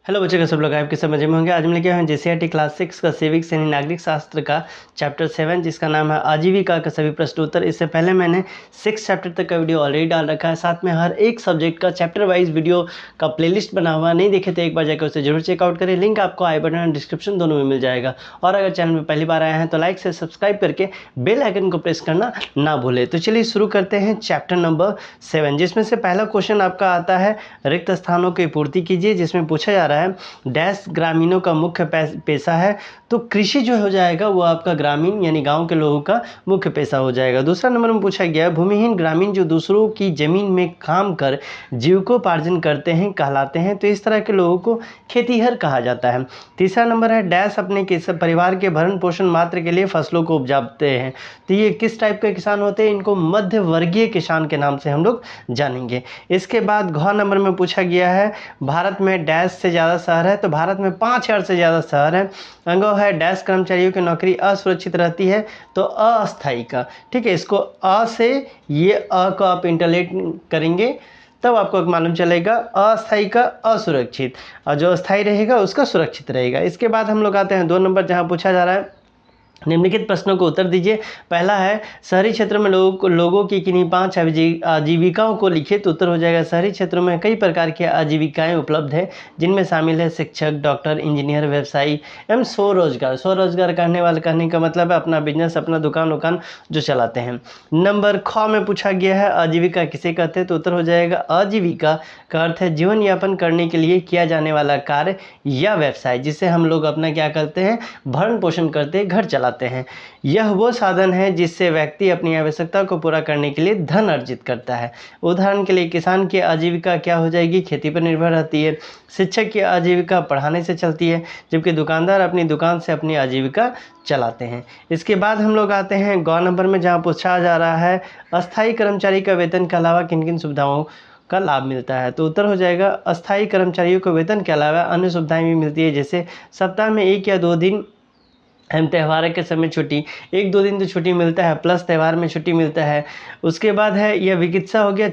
Hello बच्चों का सब लोग आपके समझ में होंगे। आज हम लेके आए हैं जेसीईआरटी क्लास 6 का सिविक्स यानी नागरिक शास्त्र का चैप्टर 7 जिसका नाम है आजीविका का सभी प्रश्न उत्तर। इससे पहले मैंने 6 चैप्टर तक का वीडियो ऑलरेडी डाल रखा है, साथ में हर एक सब्जेक्ट का चैप्टर वाइज वीडियो का प्लेलिस्ट बना हुआ। नहीं देखे तो एक बार जाकर उसे जरूर चेकआउट करें, लिंक आपको आई बटन और डिस्क्रिप्शन दोनों में मिल जाएगा। और अगर चैनल में पहली बार आए हैं तो लाइक से सब्सक्राइब करके बेल आइकन को प्रेस करना ना भूलें। तो चलिए शुरू करते हैं चैप्टर नंबर 7, जिसमें से पहला क्वेश्चन आपका आता है रिक्त स्थानों की पूर्ति कीजिए, जिसमें पूछा जा रहा है डैश ग्रामीणों का मुख्य पेशा है। तो कृषि जो हो जाएगा वो आपका ग्रामीण यानी गांव के लोगों का मुख्य पेशा हो जाएगा। दूसरा नंबर में पूछा गया भूमिहीन ग्रामीण जो दूसरों की जमीन में काम कर जीविकोपार्जन करते हैं कहलाते हैं। तो इस तरह के लोगों को खेतीहर कहा जाता है। तीसरा नंबर है डैश अपने परिवार के भरण पोषण मात्र के लिए फसलों को उपजाते हैं। तो ये किस टाइप के किसान होते हैं? इनको मध्य वर्गीय किसान के नाम से हम लोग जानेंगे। इसके बाद घ नंबर में पूछा गया है भारत में डैश से ज़्यादा शहर है। तो भारत में 5000 से ज़्यादा शहर है। अनुभव है डैश कर्मचारियों की नौकरी असुरक्षित रहती है। तो अस्थायी का, ठीक है, इसको अ से ये अ को आप इंटरलेट करेंगे तब आपको मालूम चलेगा। अस्थायी का असुरक्षित और जो अस्थायी रहेगा उसका सुरक्षित रहेगा। इसके बाद हम लोग आते हैं 2 नंबर, जहाँ पूछा जा रहा है निम्नलिखित प्रश्नों को उत्तर दीजिए। पहला है शहरी क्षेत्र में लोगों की किन्हीं 5 आजीविकाओं को लिखिए। तो उत्तर हो जाएगा शहरी क्षेत्रों में कई प्रकार की आजीविकाएं उपलब्ध है, जिनमें शामिल है शिक्षक, डॉक्टर, इंजीनियर, व्यवसायी एवं स्वरोजगार। स्वरोजगार कहने का मतलब है अपना बिजनेस, अपना दुकान जो चलाते हैं। नंबर ख में पूछा गया है आजीविका किसे कहते हैं। तो उत्तर हो जाएगा आजीविका का अर्थ है जीवन यापन करने के लिए किया जाने वाला कार्य या व्यवसाय, जिससे हम लोग अपना क्या करते हैं, भरण पोषण करते हैं, घर चलाते हैं। यह वो साधन है जिससे व्यक्ति अपनी आवश्यकता को पूरा करने के लिए धन अर्जित करता है। उदाहरण के लिए किसान की आजीविका क्या हो जाएगी, खेती पर निर्भर रहती है। शिक्षक की आजीविका पढ़ाने से चलती है, जबकि दुकानदार अपनी दुकान से अपनी आजीविका चलाते हैं। इसके बाद हम लोग आते हैं ग नंबर में, जहाँ पूछा जा रहा है अस्थायी कर्मचारी का वेतन के अलावा किन किन सुविधाओं का लाभ मिलता है। तो उत्तर हो जाएगा अस्थायी कर्मचारियों को वेतन के अलावा अन्य सुविधाएं भी मिलती है, जैसे सप्ताह में 1 या 2 दिन हम त्यौहार के समय छुट्टी, 1-2 दिन तो छुट्टी मिलता है, प्लस त्यौहार में छुट्टी मिलता है। उसके बाद है यह चिकित्सा हो गया,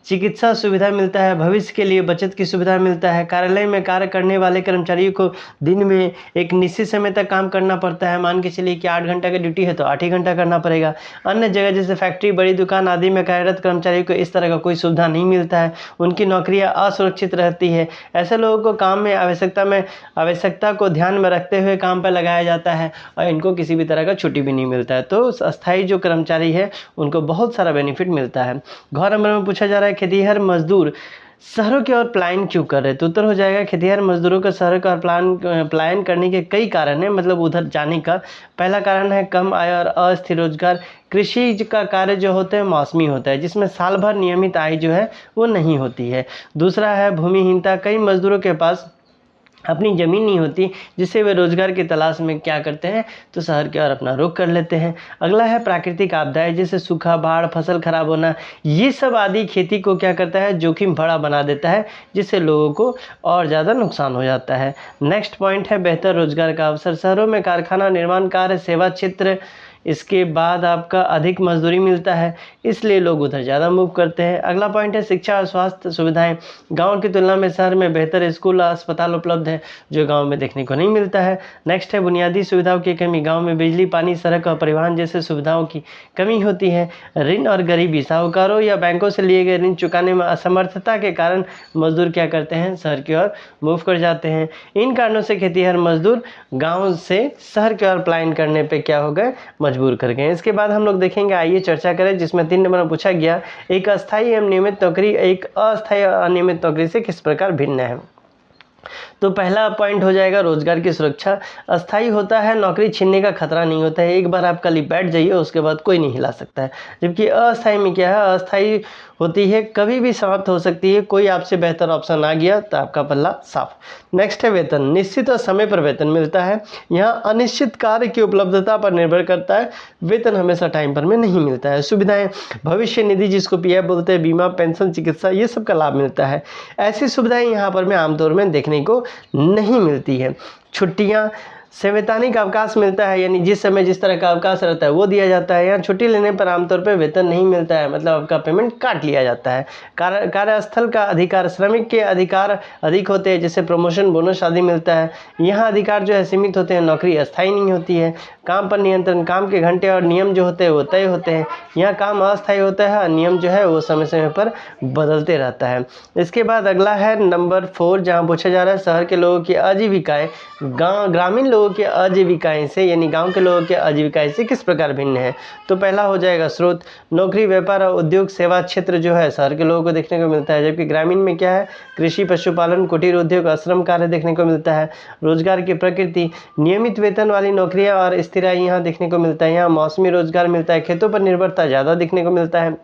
चिकित्सा सुविधा मिलता है। भविष्य के लिए बचत की सुविधा मिलता है। कार्यालय में कार्य करने वाले कर्मचारियों को दिन में एक निश्चित समय तक काम करना पड़ता है। मान के चलिए कि 8 घंटा की ड्यूटी है तो 8 ही घंटा करना पड़ेगा। अन्य जगह जैसे फैक्ट्री, बड़ी दुकान आदि में कार्यरत कर्मचारियों को इस तरह का कोई सुविधा नहीं मिलता है, उनकी नौकरियां असुरक्षित रहती है। ऐसे लोगों को काम में आवश्यकता को ध्यान में रखते हुए काम पर लगाया जाता है और इनको किसी भी तरह का छुट्टी भी नहीं मिलता है। तो अस्थायी जो कर्मचारी है उनको बहुत सारा बेनिफिट मिलता है। घ नंबर में पूछा जा रहा है खेतीहर मजदूर शहरों की ओर पलायन क्यों कर रहे हैं। तो उत्तर हो जाएगा खेतीहर मजदूरों का शहरों की ओर पलायन करने के कई कारण हैं, मतलब उधर जाने का। पहला कारण है कम आय और अस्थिर रोजगार। कृषि का कार्य जो होता है मौसमी होता है, जिसमें साल भर नियमित आय जो है वो नहीं होती है। दूसरा है भूमिहीनता। कई मजदूरों के पास अपनी ज़मीन नहीं होती, जिससे वे रोजगार की तलाश में क्या करते हैं, तो शहर की ओर अपना रुख कर लेते हैं। अगला है प्राकृतिक आपदाएं, जैसे सूखा, बाढ़, फसल खराब होना। ये सब आदि खेती को क्या करता है, जोखिम भरा बना देता है, जिससे लोगों को और ज़्यादा नुकसान हो जाता है। नेक्स्ट पॉइंट है बेहतर रोजगार का अवसर। शहरों में कारखाना, निर्माण कार्य, सेवा क्षेत्र, इसके बाद आपका अधिक मजदूरी मिलता है, इसलिए लोग उधर ज़्यादा मूव करते हैं। अगला पॉइंट है शिक्षा और स्वास्थ्य सुविधाएं। गांव की तुलना में शहर में बेहतर स्कूल और अस्पताल उपलब्ध है, जो गांव में देखने को नहीं मिलता है। नेक्स्ट है बुनियादी सुविधाओं की कमी। गांव में बिजली, पानी, सड़क और परिवहन जैसे सुविधाओं की कमी होती है। ऋण और गरीबी। साहूकारों या बैंकों से लिए गए ऋण चुकाने में असमर्थता के कारण मजदूर क्या करते हैं, शहर की ओर मूव कर जाते हैं। इन कारणों से खेतीहर मजदूर गाँव से शहर की ओर पलायन करने पर क्या हो गए, मजबूर कर गए। इसके बाद हम लोग देखेंगे, आइए चर्चा करें, जिसमें 3 नंबर में पूछा गया एक अस्थायी एवं नियमित नौकरी एक अस्थायी अनियमित नौकरी से किस प्रकार भिन्न है। तो पहला पॉइंट हो जाएगा रोजगार की सुरक्षा। अस्थायी होता है, नौकरी छीनने का खतरा नहीं होता है, एक बार आप कल बैठ जाइए उसके बाद कोई नहीं हिला सकता है। जबकि अस्थायी में क्या है, अस्थायी होती है, कभी भी समाप्त हो सकती है, कोई आपसे बेहतर ऑप्शन आ गया तो आपका पल्ला साफ। नेक्स्ट है वेतन। निश्चित और समय पर वेतन मिलता है। यहाँ अनिश्चित कार्य की उपलब्धता पर निर्भर करता है, वेतन हमेशा टाइम पर में नहीं मिलता है। सुविधाएं, भविष्य निधि जिसको पीएफ बोलते हैं, बीमा, पेंशन, चिकित्सा, ये सब का लाभ मिलता है। ऐसी सुविधाएं यहाँ पर में आमतौर में देखने को नहीं मिलती है। छुट्टियाँ, संवैधानिक अवकाश मिलता है, यानी जिस समय जिस तरह का अवकाश रहता है वो दिया जाता है। यहाँ छुट्टी लेने पर आमतौर पर वेतन नहीं मिलता है, मतलब आपका पेमेंट काट लिया जाता है। कार्यस्थल का अधिकार, श्रमिक के अधिकार अधिक होते हैं, जैसे प्रमोशन, बोनस आदि मिलता है। यहाँ अधिकार जो है सीमित होते हैं, नौकरी अस्थायी नहीं होती है। काम पर नियंत्रण, काम के घंटे और नियम जो होते हैं वो तय होते हैं। यहाँ काम अस्थायी होता है और नियम जो है वो समय समय पर बदलते रहता है। इसके बाद अगला है नंबर 4, जहाँ पूछा जा रहा है शहर के लोगों की आजीविकाएं ग्रामीण लोगों की आजीविकाएं से, यानी गांव के लोगों की आजीविकाएं से किस प्रकार भिन्न है। तो पहला हो जाएगा स्रोत, नौकरी, व्यापार और उद्योग सेवा क्षेत्र जो है शहर के लोगों को देखने को मिलता है, जबकि ग्रामीण में क्या है, कृषि, पशुपालन, कुटीर उद्योग, श्रम कार्य देखने को मिलता है। रोजगार की प्रकृति, नियमित वेतन वाली नौकरियां और स्थिराई यहाँ देखने को मिलता है। यहाँ मौसमी रोजगार मिलता है, खेतों पर निर्भरता ज़्यादा देखने को मिलता है।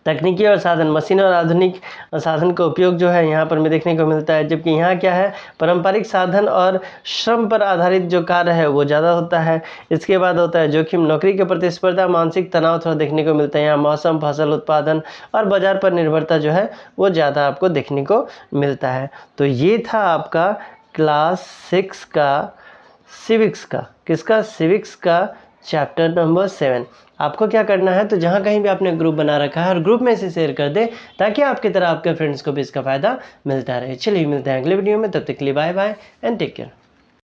तकनीकी और साधन, मशीन और आधुनिक साधन का उपयोग जो है यहाँ पर में देखने को मिलता है, जबकि यहाँ क्या है, पारंपरिक साधन और श्रम पर आधारित जो कार्य है वो ज़्यादा होता है। इसके बाद होता है जोखिम, नौकरी के प्रतिस्पर्धा, मानसिक तनाव थोड़ा देखने को मिलता है। यहाँ मौसम, फसल उत्पादन और बाजार पर निर्भरता जो है वो ज़्यादा आपको देखने को मिलता है। तो ये था आपका क्लास 6 का सिविक्स का, किसका, सिविक्स का चैप्टर नंबर 7। आपको क्या करना है, तो जहाँ कहीं भी आपने ग्रुप बना रखा है और ग्रुप में इसे शेयर कर दे, ताकि आपकी तरह आपके फ्रेंड्स को भी इसका फ़ायदा मिलता रहे। चलिए मिलते हैं अगले वीडियो में, तब तक के लिए bye bye and take care.